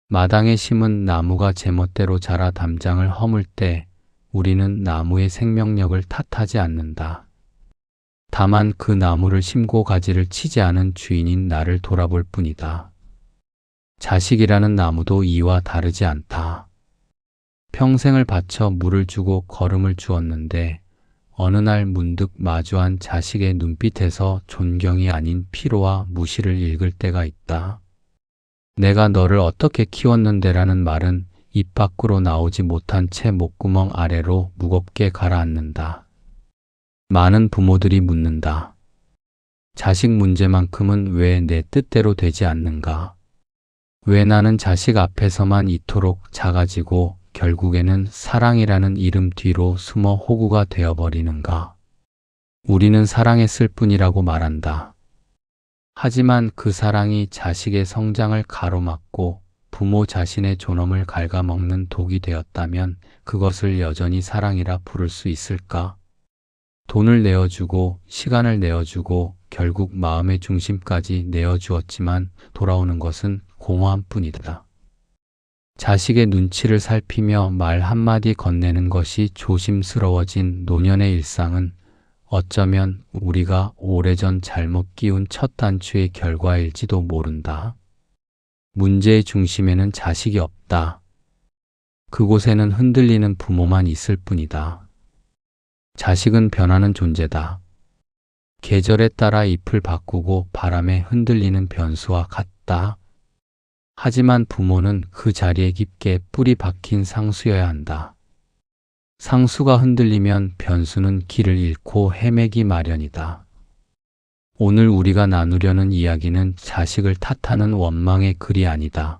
마당에 심은 나무가 제멋대로 자라 담장을 허물 때 우리는 나무의 생명력을 탓하지 않는다. 다만 그 나무를 심고 가지를 치지 않은 주인인 나를 돌아볼 뿐이다. 자식이라는 나무도 이와 다르지 않다. 평생을 바쳐 물을 주고 거름을 주었는데 어느 날 문득 마주한 자식의 눈빛에서 존경이 아닌 피로와 무시를 읽을 때가 있다. 내가 너를 어떻게 키웠는데라는 말은 입 밖으로 나오지 못한 채 목구멍 아래로 무겁게 가라앉는다. 많은 부모들이 묻는다. 자식 문제만큼은 왜 내 뜻대로 되지 않는가? 왜 나는 자식 앞에서만 이토록 작아지고 결국에는 사랑이라는 이름 뒤로 숨어 호구가 되어버리는가? 우리는 사랑했을 뿐이라고 말한다. 하지만 그 사랑이 자식의 성장을 가로막고 부모 자신의 존엄을 갉아먹는 독이 되었다면 그것을 여전히 사랑이라 부를 수 있을까? 돈을 내어주고 시간을 내어주고 결국 마음의 중심까지 내어주었지만 돌아오는 것은 공허함뿐이다. 자식의 눈치를 살피며 말 한마디 건네는 것이 조심스러워진 노년의 일상은 어쩌면 우리가 오래전 잘못 끼운 첫 단추의 결과일지도 모른다. 문제의 중심에는 자식이 없다. 그곳에는 흔들리는 부모만 있을 뿐이다. 자식은 변하는 존재다. 계절에 따라 잎을 바꾸고 바람에 흔들리는 변수와 같다. 하지만 부모는 그 자리에 깊게 뿌리 박힌 상수여야 한다. 상수가 흔들리면 변수는 길을 잃고 헤매기 마련이다. 오늘 우리가 나누려는 이야기는 자식을 탓하는 원망의 글이 아니다.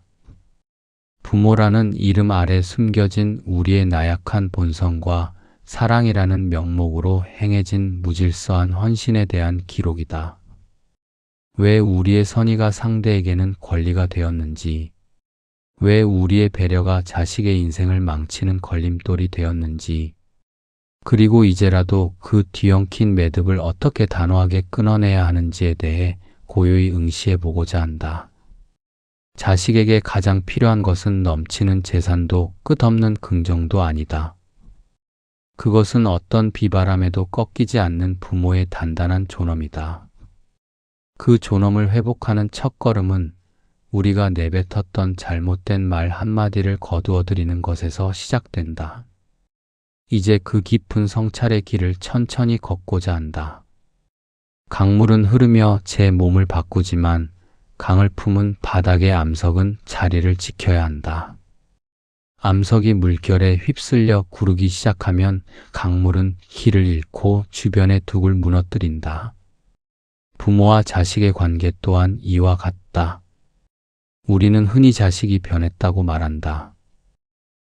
부모라는 이름 아래 숨겨진 우리의 나약한 본성과 사랑이라는 명목으로 행해진 무질서한 헌신에 대한 기록이다. 왜 우리의 선의가 상대에게는 권리가 되었는지, 왜 우리의 배려가 자식의 인생을 망치는 걸림돌이 되었는지, 그리고 이제라도 그 뒤엉킨 매듭을 어떻게 단호하게 끊어내야 하는지에 대해 고요히 응시해 보고자 한다. 자식에게 가장 필요한 것은 넘치는 재산도 끝없는 긍정도 아니다. 그것은 어떤 비바람에도 꺾이지 않는 부모의 단단한 존엄이다. 그 존엄을 회복하는 첫걸음은 우리가 내뱉었던 잘못된 말 한마디를 거두어들이는 것에서 시작된다. 이제 그 깊은 성찰의 길을 천천히 걷고자 한다. 강물은 흐르며 제 몸을 바꾸지만 강을 품은 바닥의 암석은 자리를 지켜야 한다. 암석이 물결에 휩쓸려 구르기 시작하면 강물은 길을 잃고 주변의 둑을 무너뜨린다. 부모와 자식의 관계 또한 이와 같다. 우리는 흔히 자식이 변했다고 말한다.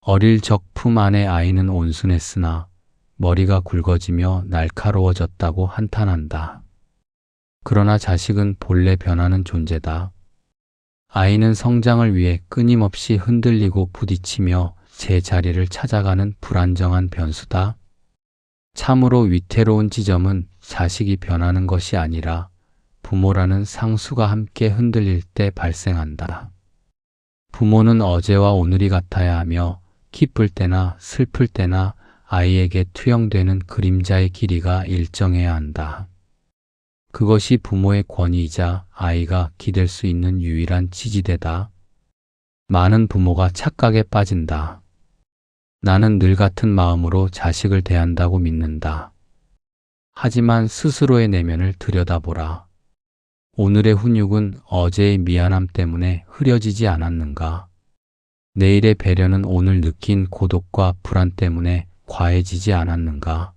어릴 적 품 안의 아이는 온순했으나 머리가 굵어지며 날카로워졌다고 한탄한다. 그러나 자식은 본래 변하는 존재다. 아이는 성장을 위해 끊임없이 흔들리고 부딪히며 제 자리를 찾아가는 불안정한 변수다. 참으로 위태로운 지점은 자식이 변하는 것이 아니라 부모라는 상수가 함께 흔들릴 때 발생한다. 부모는 어제와 오늘이 같아야 하며 기쁠 때나 슬플 때나 아이에게 투영되는 그림자의 길이가 일정해야 한다. 그것이 부모의 권위이자 아이가 기댈 수 있는 유일한 지지대다. 많은 부모가 착각에 빠진다. 나는 늘 같은 마음으로 자식을 대한다고 믿는다. 하지만 스스로의 내면을 들여다보라. 오늘의 훈육은 어제의 미안함 때문에 흐려지지 않았는가? 내일의 배려는 오늘 느낀 고독과 불안 때문에 과해지지 않았는가?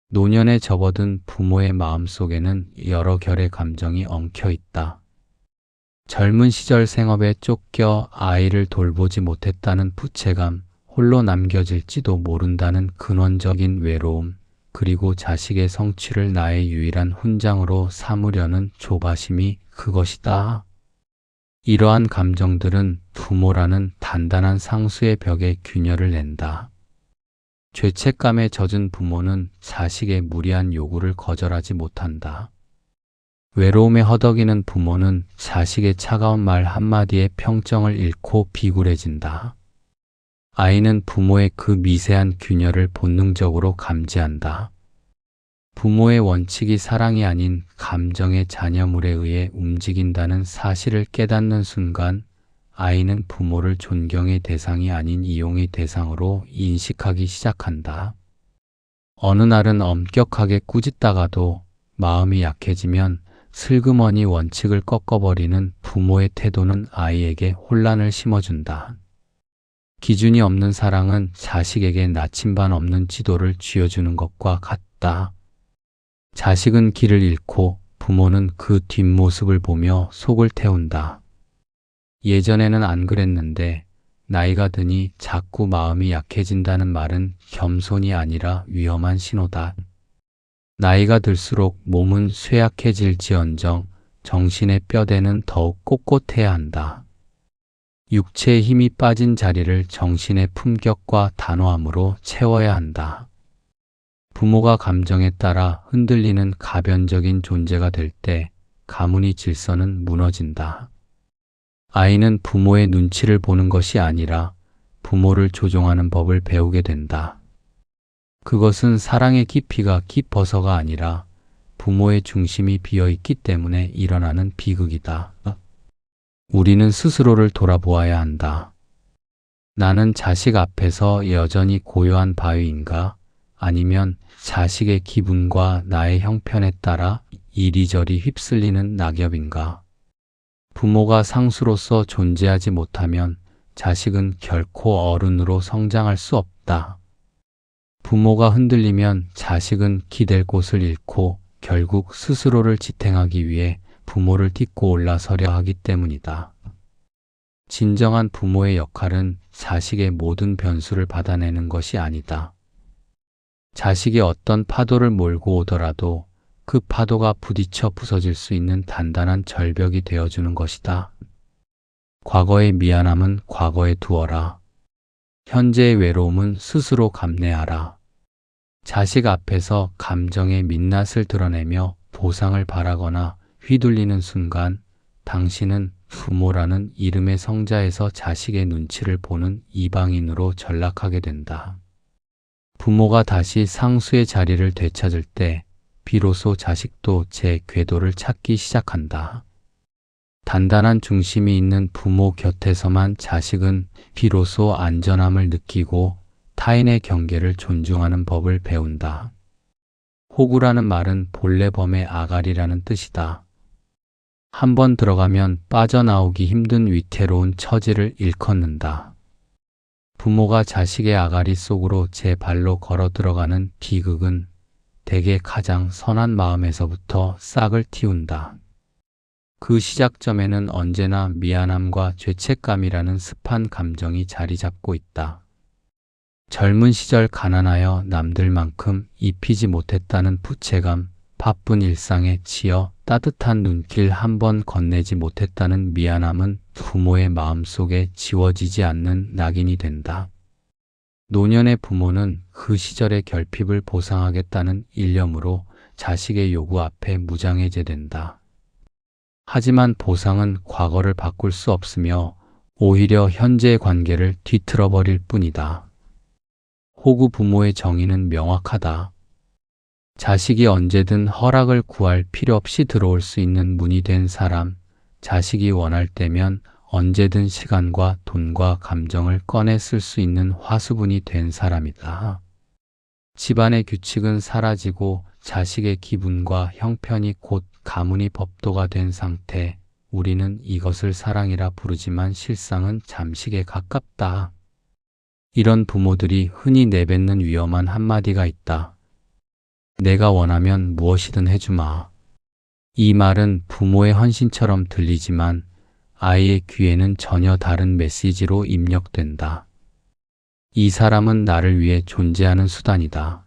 노년에 접어든 부모의 마음속에는 여러 결의 감정이 엉켜 있다. 젊은 시절 생업에 쫓겨 아이를 돌보지 못했다는 부채감, 홀로 남겨질지도 모른다는 근원적인 외로움, 그리고 자식의 성취를 나의 유일한 훈장으로 삼으려는 조바심이 그것이다. 이러한 감정들은 부모라는 단단한 상수의 벽에 균열을 낸다. 죄책감에 젖은 부모는 자식의 무리한 요구를 거절하지 못한다. 외로움에 허덕이는 부모는 자식의 차가운 말 한마디에 평정을 잃고 비굴해진다. 아이는 부모의 그 미세한 균열을 본능적으로 감지한다. 부모의 원칙이 사랑이 아닌 감정의 잔여물에 의해 움직인다는 사실을 깨닫는 순간 아이는 부모를 존경의 대상이 아닌 이용의 대상으로 인식하기 시작한다. 어느 날은 엄격하게 꾸짖다가도 마음이 약해지면 슬그머니 원칙을 꺾어버리는 부모의 태도는 아이에게 혼란을 심어준다. 기준이 없는 사랑은 자식에게 나침반 없는 지도를 쥐어주는 것과 같다. 자식은 길을 잃고 부모는 그 뒷모습을 보며 속을 태운다. 예전에는 안 그랬는데 나이가 드니 자꾸 마음이 약해진다는 말은 겸손이 아니라 위험한 신호다. 나이가 들수록 몸은 쇠약해질지언정 정신의 뼈대는 더욱 꼿꼿해야 한다. 육체의 힘이 빠진 자리를 정신의 품격과 단호함으로 채워야 한다. 부모가 감정에 따라 흔들리는 가변적인 존재가 될 때 가문의 질서는 무너진다. 아이는 부모의 눈치를 보는 것이 아니라 부모를 조종하는 법을 배우게 된다. 그것은 사랑의 깊이가 깊어서가 아니라 부모의 중심이 비어있기 때문에 일어나는 비극이다. 우리는 스스로를 돌아보아야 한다. 나는 자식 앞에서 여전히 고요한 바위인가? 아니면 자식의 기분과 나의 형편에 따라 이리저리 휩쓸리는 낙엽인가? 부모가 상수로서 존재하지 못하면 자식은 결코 어른으로 성장할 수 없다. 부모가 흔들리면 자식은 기댈 곳을 잃고 결국 스스로를 지탱하기 위해 부모를 딛고 올라서려 하기 때문이다. 진정한 부모의 역할은 자식의 모든 변수를 받아내는 것이 아니다. 자식이 어떤 파도를 몰고 오더라도 그 파도가 부딪혀 부서질 수 있는 단단한 절벽이 되어주는 것이다. 과거의 미안함은 과거에 두어라. 현재의 외로움은 스스로 감내하라. 자식 앞에서 감정의 민낯을 드러내며 보상을 바라거나 휘둘리는 순간 당신은 부모라는 이름의 성자에서 자식의 눈치를 보는 이방인으로 전락하게 된다. 부모가 다시 상수의 자리를 되찾을 때 비로소 자식도 제 궤도를 찾기 시작한다. 단단한 중심이 있는 부모 곁에서만 자식은 비로소 안전함을 느끼고 타인의 경계를 존중하는 법을 배운다. 호구라는 말은 본래 범의 아가리라는 뜻이다. 한번 들어가면 빠져나오기 힘든 위태로운 처지를 일컫는다. 부모가 자식의 아가리 속으로 제 발로 걸어 들어가는 비극은 대개 가장 선한 마음에서부터 싹을 틔운다. 그 시작점에는 언제나 미안함과 죄책감이라는 습한 감정이 자리 잡고 있다. 젊은 시절 가난하여 남들만큼 입히지 못했다는 부채감, 바쁜 일상에 치여 따뜻한 눈길 한 번 건네지 못했다는 미안함은 부모의 마음속에 지워지지 않는 낙인이 된다. 노년의 부모는 그 시절의 결핍을 보상하겠다는 일념으로 자식의 요구 앞에 무장해제된다. 하지만 보상은 과거를 바꿀 수 없으며 오히려 현재의 관계를 뒤틀어버릴 뿐이다. 호구 부모의 정의는 명확하다. 자식이 언제든 허락을 구할 필요 없이 들어올 수 있는 문이 된 사람, 자식이 원할 때면 언제든 시간과 돈과 감정을 꺼내 쓸 수 있는 화수분이 된 사람이다. 집안의 규칙은 사라지고 자식의 기분과 형편이 곧 가문의 법도가 된 상태, 우리는 이것을 사랑이라 부르지만 실상은 잠식에 가깝다. 이런 부모들이 흔히 내뱉는 위험한 한마디가 있다. 내가 원하면 무엇이든 해주마. 이 말은 부모의 헌신처럼 들리지만 아이의 귀에는 전혀 다른 메시지로 입력된다. 이 사람은 나를 위해 존재하는 수단이다.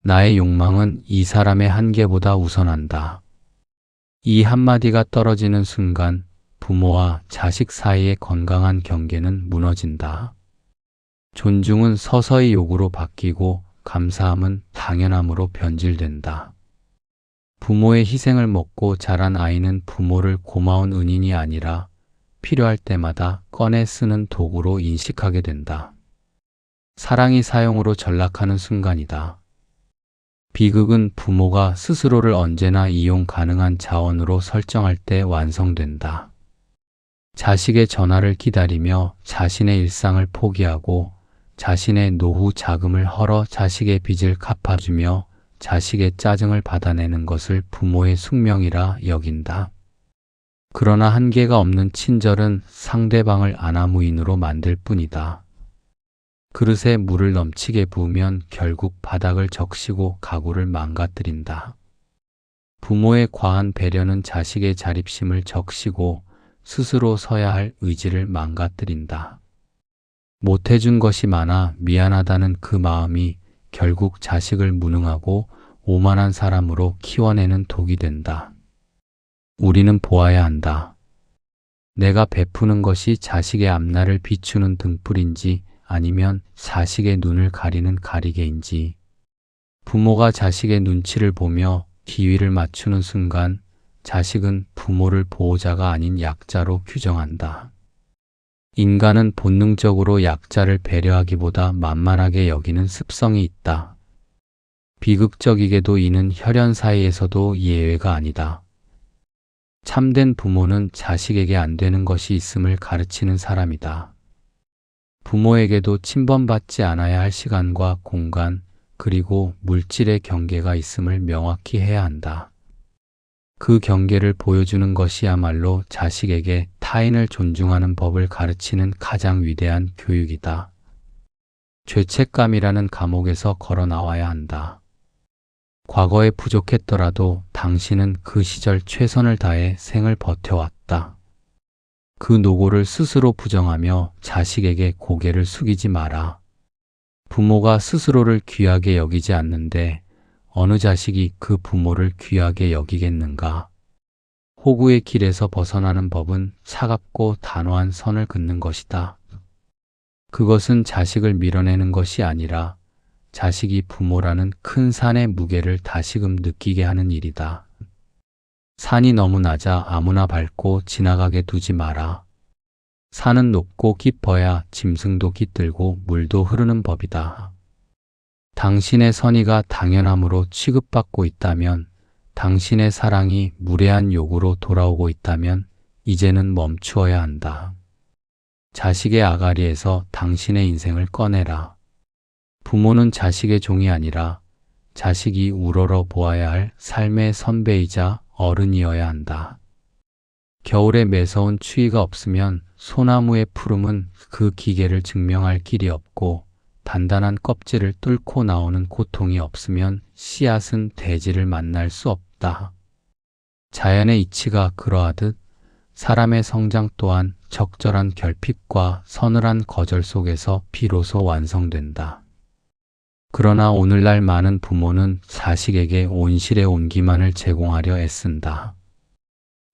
나의 욕망은 이 사람의 한계보다 우선한다. 이 한마디가 떨어지는 순간 부모와 자식 사이의 건강한 경계는 무너진다. 존중은 서서히 요구로 바뀌고 감사함은 당연함으로 변질된다. 부모의 희생을 먹고 자란 아이는 부모를 고마운 은인이 아니라 필요할 때마다 꺼내 쓰는 도구로 인식하게 된다. 사랑이 사용으로 전락하는 순간이다. 비극은 부모가 스스로를 언제나 이용 가능한 자원으로 설정할 때 완성된다. 자식의 전화를 기다리며 자신의 일상을 포기하고 자신의 노후 자금을 헐어 자식의 빚을 갚아주며 자식의 짜증을 받아내는 것을 부모의 숙명이라 여긴다. 그러나 한계가 없는 친절은 상대방을 아나무인으로 만들 뿐이다. 그릇에 물을 넘치게 부으면 결국 바닥을 적시고 가구를 망가뜨린다. 부모의 과한 배려는 자식의 자립심을 적시고 스스로 서야 할 의지를 망가뜨린다. 못해준 것이 많아 미안하다는 그 마음이 결국 자식을 무능하고 오만한 사람으로 키워내는 독이 된다. 우리는 보아야 한다. 내가 베푸는 것이 자식의 앞날을 비추는 등불인지 아니면 자식의 눈을 가리는 가리개인지. 부모가 자식의 눈치를 보며 기회를 맞추는 순간 자식은 부모를 보호자가 아닌 약자로 규정한다. 인간은 본능적으로 약자를 배려하기보다 만만하게 여기는 습성이 있다. 비극적이게도 이는 혈연 사이에서도 예외가 아니다. 참된 부모는 자식에게 안 되는 것이 있음을 가르치는 사람이다. 부모에게도 침범받지 않아야 할 시간과 공간, 그리고 물질의 경계가 있음을 명확히 해야 한다. 그 경계를 보여주는 것이야말로 자식에게 타인을 존중하는 법을 가르치는 가장 위대한 교육이다. 죄책감이라는 감옥에서 걸어 나와야 한다. 과거에 부족했더라도 당신은 그 시절 최선을 다해 생을 버텨왔다. 그 노고를 스스로 부정하며 자식에게 고개를 숙이지 마라. 부모가 스스로를 귀하게 여기지 않는데 어느 자식이 그 부모를 귀하게 여기겠는가? 호구의 길에서 벗어나는 법은 차갑고 단호한 선을 긋는 것이다. 그것은 자식을 밀어내는 것이 아니라 자식이 부모라는 큰 산의 무게를 다시금 느끼게 하는 일이다. 산이 너무 낮아 아무나 밟고 지나가게 두지 마라. 산은 높고 깊어야 짐승도 깃들고 물도 흐르는 법이다. 당신의 선의가 당연함으로 취급받고 있다면, 당신의 사랑이 무례한 요구로 돌아오고 있다면 이제는 멈추어야 한다. 자식의 아가리에서 당신의 인생을 꺼내라. 부모는 자식의 종이 아니라 자식이 우러러 보아야 할 삶의 선배이자 어른이어야 한다. 겨울에 매서운 추위가 없으면 소나무의 푸름은 그 기계를 증명할 길이 없고, 단단한 껍질을 뚫고 나오는 고통이 없으면 씨앗은 대지를 만날 수 없다. 자연의 이치가 그러하듯 사람의 성장 또한 적절한 결핍과 서늘한 거절 속에서 비로소 완성된다. 그러나 오늘날 많은 부모는 자식에게 온실의 온기만을 제공하려 애쓴다.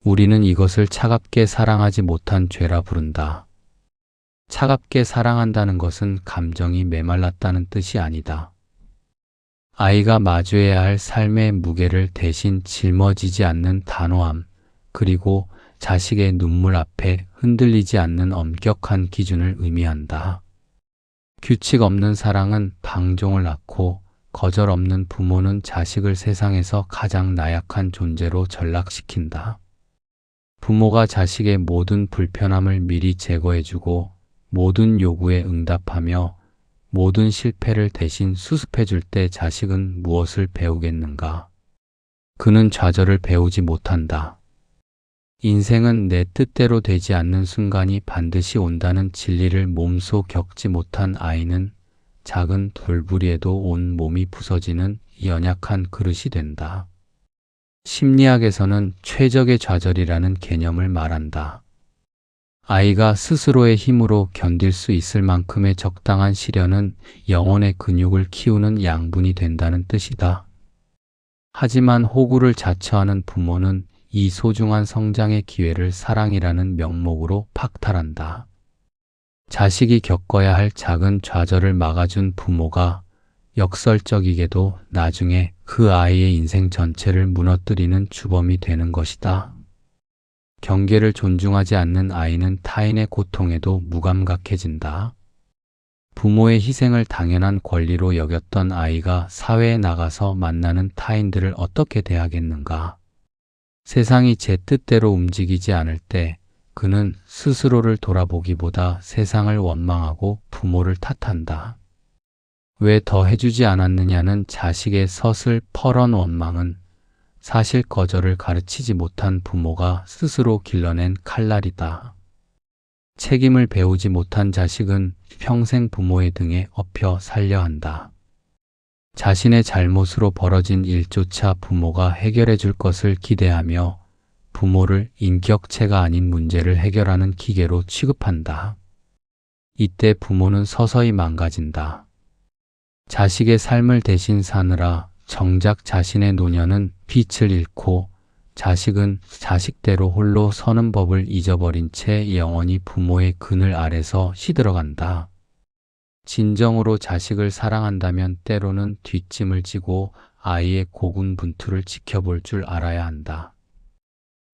우리는 이것을 차갑게 사랑하지 못한 죄라 부른다. 차갑게 사랑한다는 것은 감정이 메말랐다는 뜻이 아니다. 아이가 마주해야 할 삶의 무게를 대신 짊어지지 않는 단호함, 그리고 자식의 눈물 앞에 흔들리지 않는 엄격한 기준을 의미한다. 규칙 없는 사랑은 방종을 낳고, 거절 없는 부모는 자식을 세상에서 가장 나약한 존재로 전락시킨다. 부모가 자식의 모든 불편함을 미리 제거해주고 모든 요구에 응답하며 모든 실패를 대신 수습해줄 때 자식은 무엇을 배우겠는가? 그는 좌절을 배우지 못한다. 인생은 내 뜻대로 되지 않는 순간이 반드시 온다는 진리를 몸소 겪지 못한 아이는 작은 돌부리에도 온 몸이 부서지는 연약한 그릇이 된다. 심리학에서는 최적의 좌절이라는 개념을 말한다. 아이가 스스로의 힘으로 견딜 수 있을 만큼의 적당한 시련은 영혼의 근육을 키우는 양분이 된다는 뜻이다. 하지만 호구를 자처하는 부모는 이 소중한 성장의 기회를 사랑이라는 명목으로 박탈한다. 자식이 겪어야 할 작은 좌절을 막아준 부모가 역설적이게도 나중에 그 아이의 인생 전체를 무너뜨리는 주범이 되는 것이다. 경계를 존중하지 않는 아이는 타인의 고통에도 무감각해진다. 부모의 희생을 당연한 권리로 여겼던 아이가 사회에 나가서 만나는 타인들을 어떻게 대하겠는가? 세상이 제 뜻대로 움직이지 않을 때 그는 스스로를 돌아보기보다 세상을 원망하고 부모를 탓한다. 왜 더 해주지 않았느냐는 자식의 서슬퍼런 원망은 사실 거절을 가르치지 못한 부모가 스스로 길러낸 칼날이다. 책임을 배우지 못한 자식은 평생 부모의 등에 업혀 살려 한다. 자신의 잘못으로 벌어진 일조차 부모가 해결해 줄 것을 기대하며 부모를 인격체가 아닌 문제를 해결하는 기계로 취급한다. 이때 부모는 서서히 망가진다. 자식의 삶을 대신 사느라 정작 자신의 노년은 빛을 잃고 자식은 자식대로 홀로 서는 법을 잊어버린 채 영원히 부모의 그늘 아래서 시들어간다. 진정으로 자식을 사랑한다면 때로는 뒷짐을 지고 아이의 고군분투를 지켜볼 줄 알아야 한다.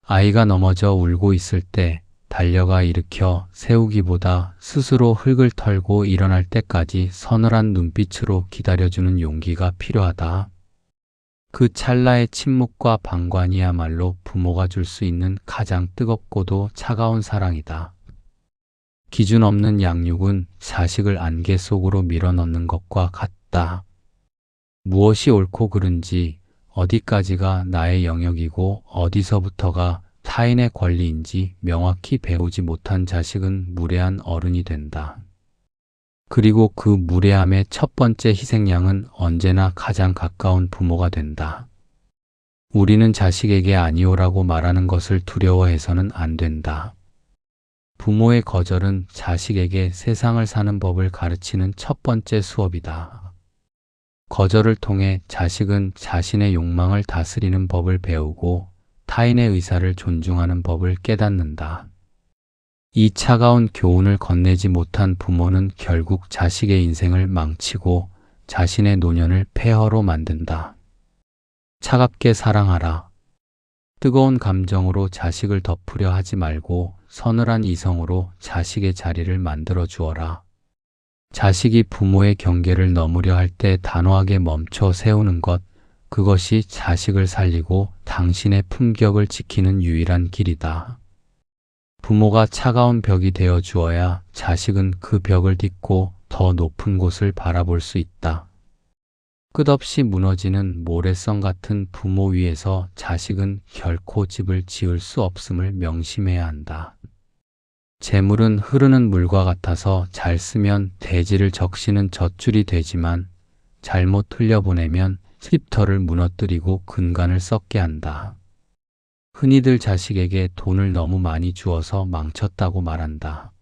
아이가 넘어져 울고 있을 때 달려가 일으켜 세우기보다 스스로 흙을 털고 일어날 때까지 서늘한 눈빛으로 기다려주는 용기가 필요하다. 그 찰나의 침묵과 방관이야말로 부모가 줄 수 있는 가장 뜨겁고도 차가운 사랑이다. 기준 없는 양육은 자식을 안개 속으로 밀어넣는 것과 같다. 무엇이 옳고 그른지, 어디까지가 나의 영역이고 어디서부터가 타인의 권리인지 명확히 배우지 못한 자식은 무례한 어른이 된다. 그리고 그 무례함의 첫 번째 희생양은 언제나 가장 가까운 부모가 된다. 우리는 자식에게 아니오라고 말하는 것을 두려워해서는 안 된다. 부모의 거절은 자식에게 세상을 사는 법을 가르치는 첫 번째 수업이다. 거절을 통해 자식은 자신의 욕망을 다스리는 법을 배우고 타인의 의사를 존중하는 법을 깨닫는다. 이 차가운 교훈을 건네지 못한 부모는 결국 자식의 인생을 망치고 자신의 노년을 폐허로 만든다. 차갑게 사랑하라. 뜨거운 감정으로 자식을 덮으려 하지 말고 서늘한 이성으로 자식의 자리를 만들어 주어라. 자식이 부모의 경계를 넘으려 할 때 단호하게 멈춰 세우는 것, 그것이 자식을 살리고 당신의 품격을 지키는 유일한 길이다. 부모가 차가운 벽이 되어 주어야 자식은 그 벽을 딛고 더 높은 곳을 바라볼 수 있다. 끝없이 무너지는 모래성 같은 부모 위에서 자식은 결코 집을 지을 수 없음을 명심해야 한다. 재물은 흐르는 물과 같아서 잘 쓰면 대지를 적시는 젖줄이 되지만 잘못 흘려보내면 습터를 무너뜨리고 근간을 썩게 한다. 흔히들 자식에게 돈을 너무 많이 주어서 망쳤다고 말한다.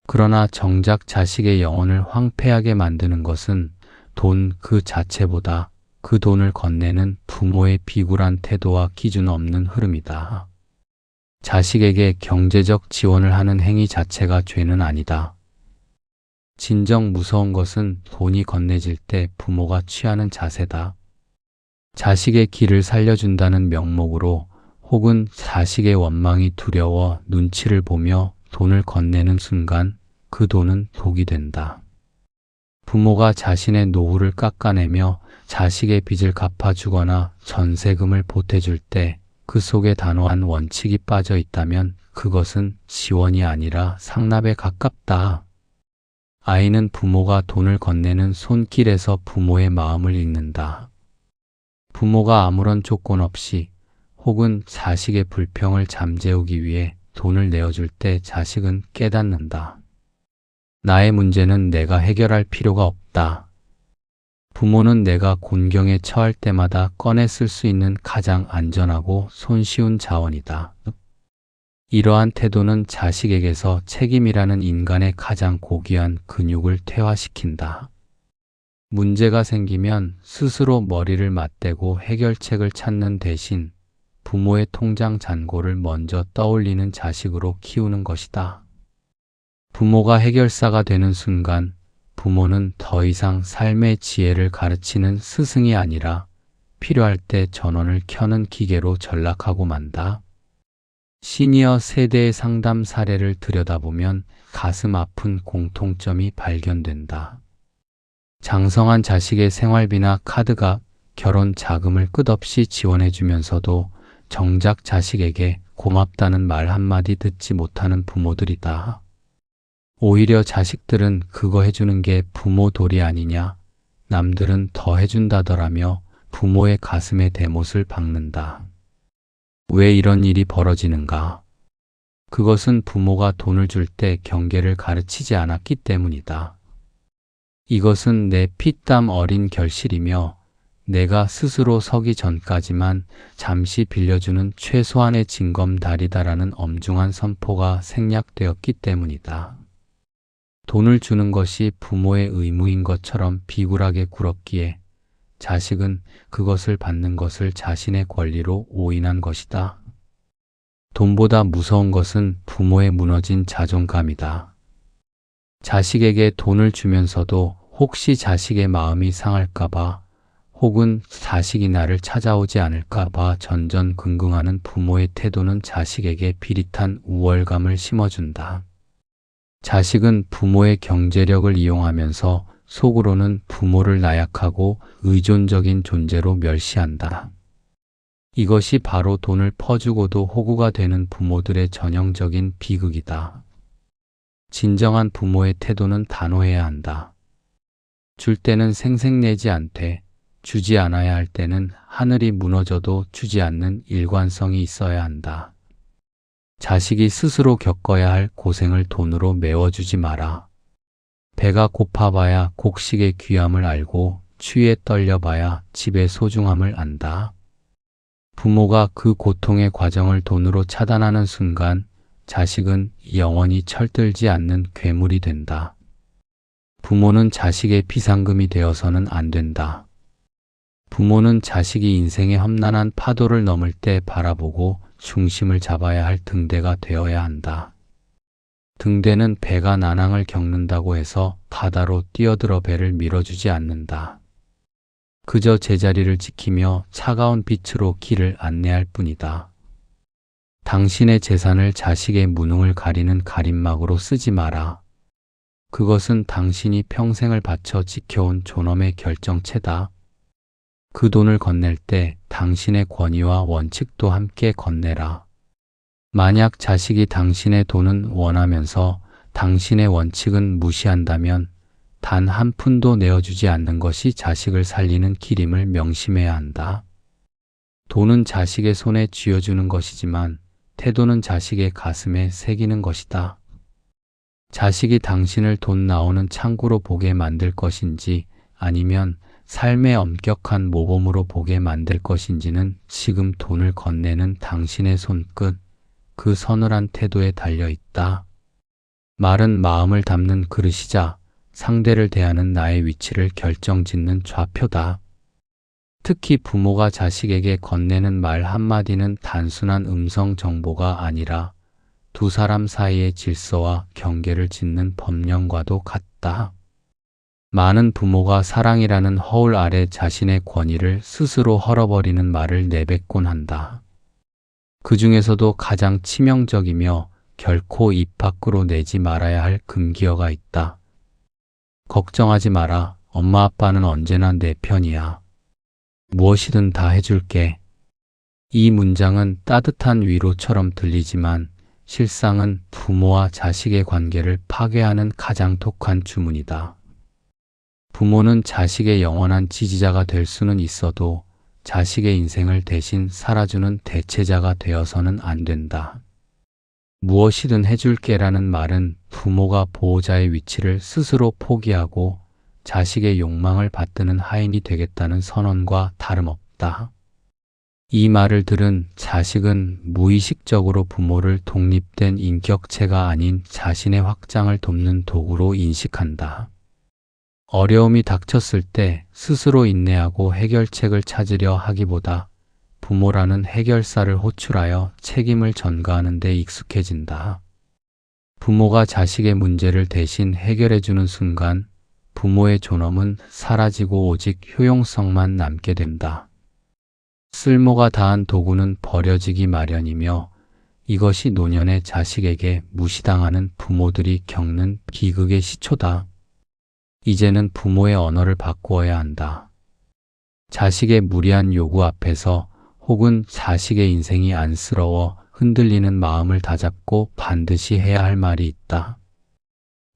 그러나 정작 자식의 영혼을 황폐하게 만드는 것은 돈 그 자체보다 그 돈을 건네는 부모의 비굴한 태도와 기준 없는 흐름이다. 자식에게 경제적 지원을 하는 행위 자체가 죄는 아니다. 진정 무서운 것은 돈이 건네질 때 부모가 취하는 자세다. 자식의 길을 살려준다는 명목으로 혹은 자식의 원망이 두려워 눈치를 보며 돈을 건네는 순간 그 돈은 독이 된다. 부모가 자신의 노후를 깎아내며 자식의 빚을 갚아주거나 전세금을 보태줄 때 그 속에 단호한 원칙이 빠져 있다면 그것은 지원이 아니라 상납에 가깝다. 아이는 부모가 돈을 건네는 손길에서 부모의 마음을 읽는다. 부모가 아무런 조건 없이 혹은 자식의 불평을 잠재우기 위해 돈을 내어줄 때 자식은 깨닫는다. 나의 문제는 내가 해결할 필요가 없다. 부모는 내가 곤경에 처할 때마다 꺼내 쓸 수 있는 가장 안전하고 손쉬운 자원이다. 이러한 태도는 자식에게서 책임이라는 인간의 가장 고귀한 근육을 퇴화시킨다. 문제가 생기면 스스로 머리를 맞대고 해결책을 찾는 대신 부모의 통장 잔고를 먼저 떠올리는 자식으로 키우는 것이다. 부모가 해결사가 되는 순간 부모는 더 이상 삶의 지혜를 가르치는 스승이 아니라 필요할 때 전원을 켜는 기계로 전락하고 만다. 시니어 세대의 상담 사례를 들여다보면 가슴 아픈 공통점이 발견된다. 장성한 자식의 생활비나 카드값, 결혼 자금을 끝없이 지원해주면서도 정작 자식에게 고맙다는 말 한마디 듣지 못하는 부모들이다. 오히려 자식들은 그거 해주는 게 부모 도리 아니냐, 남들은 더 해준다더라며 부모의 가슴에 대못을 박는다. 왜 이런 일이 벌어지는가? 그것은 부모가 돈을 줄 때 경계를 가르치지 않았기 때문이다. 이것은 내 피땀 어린 결실이며 내가 스스로 서기 전까지만 잠시 빌려주는 최소한의 징검다리다라는 엄중한 선포가 생략되었기 때문이다. 돈을 주는 것이 부모의 의무인 것처럼 비굴하게 굴었기에 자식은 그것을 받는 것을 자신의 권리로 오인한 것이다. 돈보다 무서운 것은 부모의 무너진 자존감이다. 자식에게 돈을 주면서도 혹시 자식의 마음이 상할까봐 혹은 자식이 나를 찾아오지 않을까봐 전전긍긍하는 부모의 태도는 자식에게 비릿한 우월감을 심어준다. 자식은 부모의 경제력을 이용하면서 속으로는 부모를 나약하고 의존적인 존재로 멸시한다. 이것이 바로 돈을 퍼주고도 호구가 되는 부모들의 전형적인 비극이다. 진정한 부모의 태도는 단호해야 한다. 줄 때는 생색내지 않되 주지 않아야 할 때는 하늘이 무너져도 주지 않는 일관성이 있어야 한다. 자식이 스스로 겪어야 할 고생을 돈으로 메워주지 마라. 배가 고파봐야 곡식의 귀함을 알고 추위에 떨려봐야 집의 소중함을 안다. 부모가 그 고통의 과정을 돈으로 차단하는 순간 자식은 영원히 철들지 않는 괴물이 된다. 부모는 자식의 비상금이 되어서는 안 된다. 부모는 자식이 인생의 험난한 파도를 넘을 때 바라보고 중심을 잡아야 할 등대가 되어야 한다. 등대는 배가 난항을 겪는다고 해서 바다로 뛰어들어 배를 밀어주지 않는다. 그저 제자리를 지키며 차가운 빛으로 길을 안내할 뿐이다. 당신의 재산을 자식의 무능을 가리는 가림막으로 쓰지 마라. 그것은 당신이 평생을 바쳐 지켜온 존엄의 결정체다. 그 돈을 건넬 때 당신의 권위와 원칙도 함께 건네라. 만약 자식이 당신의 돈은 원하면서 당신의 원칙은 무시한다면 단 한 푼도 내어주지 않는 것이 자식을 살리는 길임을 명심해야 한다. 돈은 자식의 손에 쥐어주는 것이지만 태도는 자식의 가슴에 새기는 것이다. 자식이 당신을 돈 나오는 창구로 보게 만들 것인지 아니면 삶의 엄격한 모범으로 보게 만들 것인지는 지금 돈을 건네는 당신의 손끝, 그 서늘한 태도에 달려 있다. 말은 마음을 담는 그릇이자 상대를 대하는 나의 위치를 결정짓는 좌표다. 특히 부모가 자식에게 건네는 말 한마디는 단순한 음성 정보가 아니라 두 사람 사이의 질서와 경계를 짓는 법령과도 같다. 많은 부모가 사랑이라는 허울 아래 자신의 권위를 스스로 헐어버리는 말을 내뱉곤 한다. 그 중에서도 가장 치명적이며 결코 입 밖으로 내지 말아야 할 금기어가 있다. 걱정하지 마라. 엄마 아빠는 언제나 내 편이야. 무엇이든 다 해줄게. 이 문장은 따뜻한 위로처럼 들리지만 실상은 부모와 자식의 관계를 파괴하는 가장 독한 주문이다. 부모는 자식의 영원한 지지자가 될 수는 있어도 자식의 인생을 대신 살아주는 대체자가 되어서는 안 된다. 무엇이든 해줄게라는 말은 부모가 보호자의 위치를 스스로 포기하고 자식의 욕망을 받드는 하인이 되겠다는 선언과 다름없다. 이 말을 들은 자식은 무의식적으로 부모를 독립된 인격체가 아닌 자신의 확장을 돕는 도구로 인식한다. 어려움이 닥쳤을 때 스스로 인내하고 해결책을 찾으려 하기보다 부모라는 해결사를 호출하여 책임을 전가하는 데 익숙해진다. 부모가 자식의 문제를 대신 해결해주는 순간 부모의 존엄은 사라지고 오직 효용성만 남게 된다. 쓸모가 다한 도구는 버려지기 마련이며 이것이 노년의 자식에게 무시당하는 부모들이 겪는 비극의 시초다. 이제는 부모의 언어를 바꾸어야 한다. 자식의 무리한 요구 앞에서 혹은 자식의 인생이 안쓰러워 흔들리는 마음을 다잡고 반드시 해야 할 말이 있다.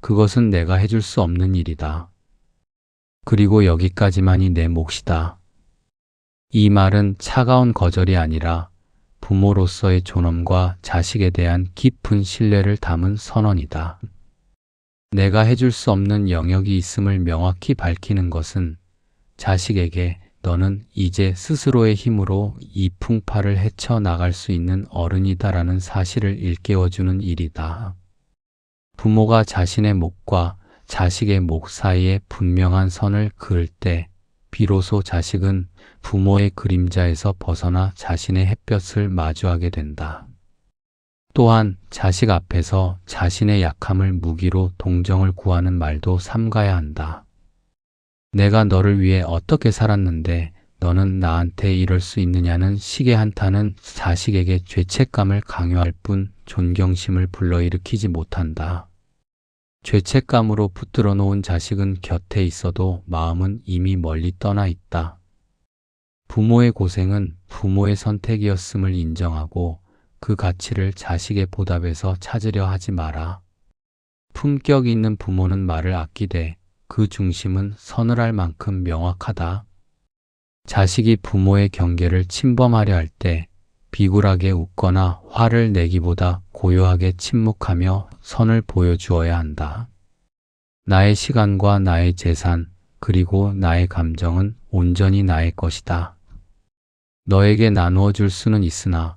그것은 내가 해줄 수 없는 일이다. 그리고 여기까지만이 내 몫이다. 이 말은 차가운 거절이 아니라 부모로서의 존엄과 자식에 대한 깊은 신뢰를 담은 선언이다. 내가 해줄 수 없는 영역이 있음을 명확히 밝히는 것은 자식에게 너는 이제 스스로의 힘으로 이 풍파를 헤쳐나갈 수 있는 어른이다라는 사실을 일깨워주는 일이다. 부모가 자신의 몫과 자식의 몫 사이에 분명한 선을 그을 때 비로소 자식은 부모의 그림자에서 벗어나 자신의 햇볕을 마주하게 된다. 또한 자식 앞에서 자신의 약함을 무기로 동정을 구하는 말도 삼가야 한다. 내가 너를 위해 어떻게 살았는데 너는 나한테 이럴 수 있느냐는 식의 한탄은 자식에게 죄책감을 강요할 뿐 존경심을 불러일으키지 못한다. 죄책감으로 붙들어 놓은 자식은 곁에 있어도 마음은 이미 멀리 떠나 있다. 부모의 고생은 부모의 선택이었음을 인정하고 그 가치를 자식의 보답에서 찾으려 하지 마라. 품격 있는 부모는 말을 아끼되 그 중심은 서늘할 만큼 명확하다. 자식이 부모의 경계를 침범하려 할 때 비굴하게 웃거나 화를 내기보다 고요하게 침묵하며 선을 보여주어야 한다. 나의 시간과 나의 재산 그리고 나의 감정은 온전히 나의 것이다. 너에게 나누어 줄 수는 있으나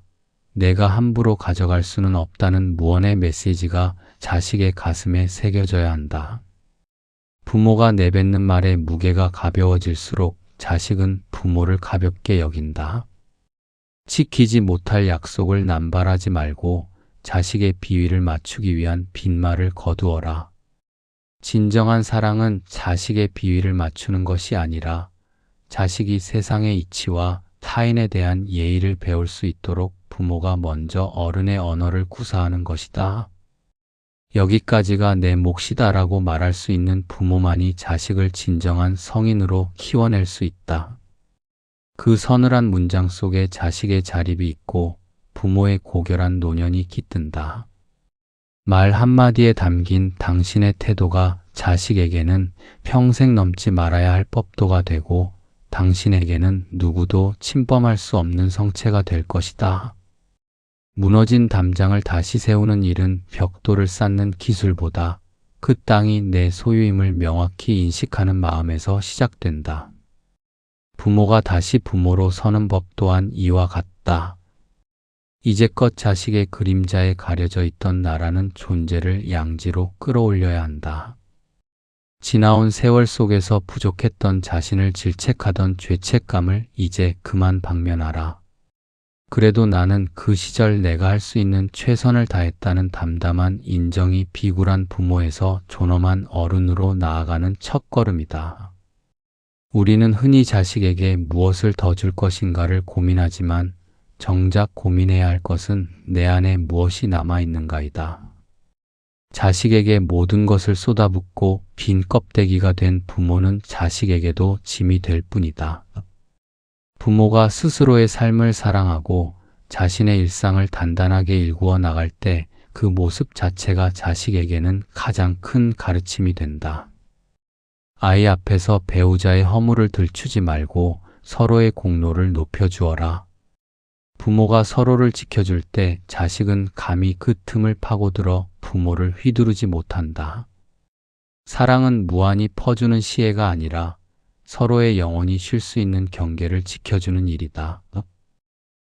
내가 함부로 가져갈 수는 없다는 무언의 메시지가 자식의 가슴에 새겨져야 한다. 부모가 내뱉는 말의 무게가 가벼워질수록 자식은 부모를 가볍게 여긴다. 지키지 못할 약속을 남발하지 말고 자식의 비위를 맞추기 위한 빈말을 거두어라. 진정한 사랑은 자식의 비위를 맞추는 것이 아니라 자식이 세상의 이치와 타인에 대한 예의를 배울 수 있도록 부모가 먼저 어른의 언어를 구사하는 것이다. 여기까지가 내 몫이다라고 말할 수 있는 부모만이 자식을 진정한 성인으로 키워낼 수 있다. 그 서늘한 문장 속에 자식의 자립이 있고 부모의 고결한 노년이 깃든다. 말 한마디에 담긴 당신의 태도가 자식에게는 평생 넘지 말아야 할 법도가 되고 당신에게는 누구도 침범할 수 없는 성체가 될 것이다. 무너진 담장을 다시 세우는 일은 벽돌을 쌓는 기술보다 그 땅이 내 소유임을 명확히 인식하는 마음에서 시작된다. 부모가 다시 부모로 서는 법 또한 이와 같다. 이제껏 자식의 그림자에 가려져 있던 나라는 존재를 양지로 끌어올려야 한다. 지나온 세월 속에서 부족했던 자신을 질책하던 죄책감을 이제 그만 방면하라. 그래도 나는 그 시절 내가 할 수 있는 최선을 다했다는 담담한 인정이 비굴한 부모에서 존엄한 어른으로 나아가는 첫걸음이다. 우리는 흔히 자식에게 무엇을 더 줄 것인가를 고민하지만 정작 고민해야 할 것은 내 안에 무엇이 남아있는가이다. 자식에게 모든 것을 쏟아붓고 빈 껍데기가 된 부모는 자식에게도 짐이 될 뿐이다. 부모가 스스로의 삶을 사랑하고 자신의 일상을 단단하게 일구어 나갈 때 그 모습 자체가 자식에게는 가장 큰 가르침이 된다. 아이 앞에서 배우자의 허물을 들추지 말고 서로의 공로를 높여주어라. 부모가 서로를 지켜줄 때 자식은 감히 그 틈을 파고들어 부모를 휘두르지 못한다. 사랑은 무한히 퍼주는 시혜가 아니라 서로의 영혼이 쉴 수 있는 경계를 지켜주는 일이다.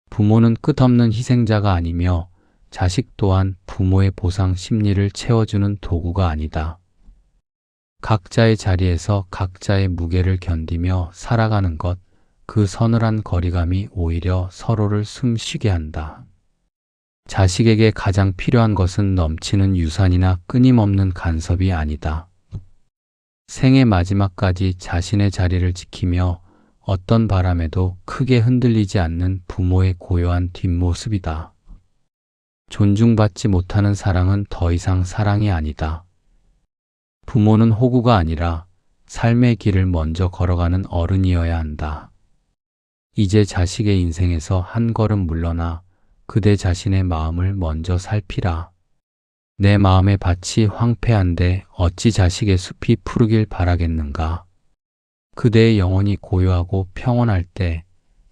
부모는 끝없는 희생자가 아니며 자식 또한 부모의 보상 심리를 채워주는 도구가 아니다. 각자의 자리에서 각자의 무게를 견디며 살아가는 것, 그 서늘한 거리감이 오히려 서로를 숨쉬게 한다. 자식에게 가장 필요한 것은 넘치는 유산이나 끊임없는 간섭이 아니다. 생의 마지막까지 자신의 자리를 지키며 어떤 바람에도 크게 흔들리지 않는 부모의 고요한 뒷모습이다. 존중받지 못하는 사랑은 더 이상 사랑이 아니다. 부모는 호구가 아니라 삶의 길을 먼저 걸어가는 어른이어야 한다. 이제 자식의 인생에서 한 걸음 물러나 그대 자신의 마음을 먼저 살피라. 내 마음의 밭이 황폐한데 어찌 자식의 숲이 푸르길 바라겠는가. 그대의 영혼이 고요하고 평온할 때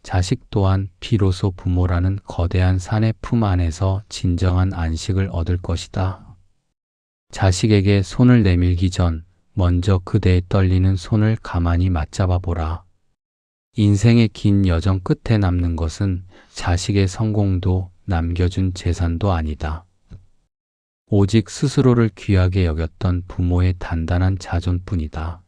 자식 또한 비로소 부모라는 거대한 산의 품 안에서 진정한 안식을 얻을 것이다. 자식에게 손을 내밀기 전 먼저 그대의 떨리는 손을 가만히 맞잡아 보라. 인생의 긴 여정 끝에 남는 것은 자식의 성공도 남겨준 재산도 아니다. 오직 스스로를 귀하게 여겼던 부모의 단단한 자존뿐이다.